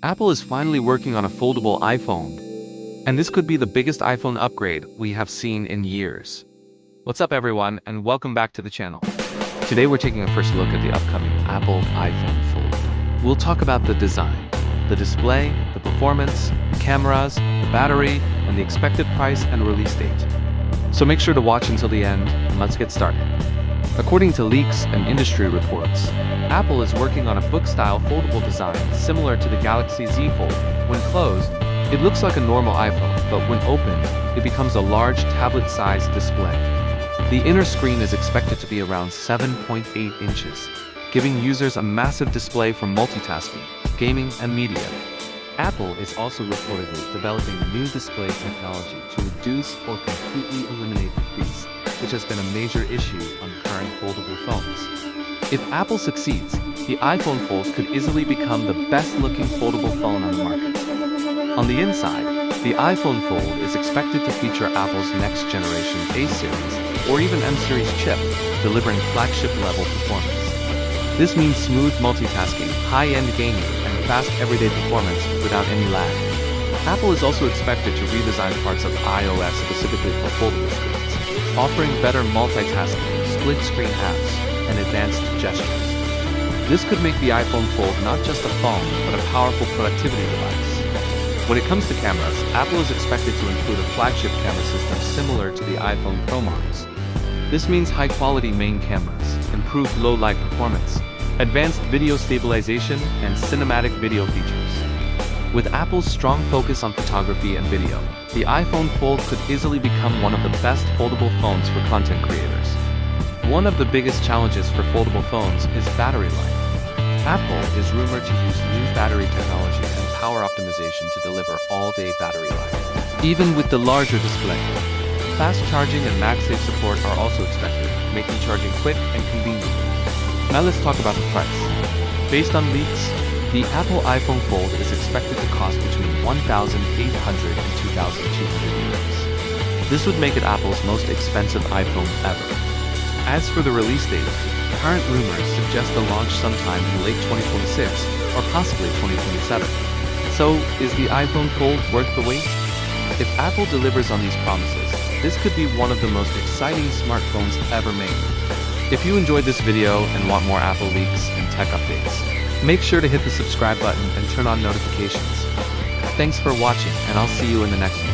Apple is finally working on a foldable iPhone, and this could be the biggest iPhone upgrade we have seen in years. What's up everyone, and welcome back to the channel. Today we're taking a first look at the upcoming Apple iPhone Fold. We'll talk about the design, the display, the performance, the cameras, the battery, and the expected price and release date. So make sure to watch until the end, and let's get started. According to leaks and industry reports, Apple is working on a book-style foldable design similar to the Galaxy Z Fold. When closed, it looks like a normal iPhone, but when opened, it becomes a large tablet-sized display. The inner screen is expected to be around 7.8 inches, giving users a massive display for multitasking, gaming, and media. Apple is also reportedly developing new display technology to reduce or completely eliminate the crease, which has been a major issue on current foldable phones. If Apple succeeds, the iPhone Fold could easily become the best-looking foldable phone on the market. On the inside, the iPhone Fold is expected to feature Apple's next-generation A series or even M series chip, delivering flagship-level performance. This means smooth multitasking, high-end gaming, and fast everyday performance without any lag. Apple is also expected to redesign parts of iOS specifically for foldable screens, offering better multitasking, split-screen apps, and advanced gestures. This could make the iPhone Fold not just a phone, but a powerful productivity device. When it comes to cameras, Apple is expected to include a flagship camera system similar to the iPhone Pro models. This means high-quality main cameras, improved low-light performance, advanced video stabilization, and cinematic video features. With Apple's strong focus on photography and video, the iPhone Fold could easily become one of the best foldable phones for content creators. One of the biggest challenges for foldable phones is battery life. Apple is rumored to use new battery technology and power optimization to deliver all-day battery life. Even with the larger display, fast charging and MagSafe support are also expected, making charging quick and convenient. Now let's talk about the price. Based on leaks, the Apple iPhone Fold is expected to cost between $1,800 and $2,200. This would make it Apple's most expensive iPhone ever. As for the release date, current rumors suggest the launch sometime in late 2026 or possibly 2027. So, is the iPhone Fold worth the wait? If Apple delivers on these promises, this could be one of the most exciting smartphones ever made. If you enjoyed this video and want more Apple leaks and tech updates, make sure to hit the subscribe button and turn on notifications. Thanks for watching, and I'll see you in the next one.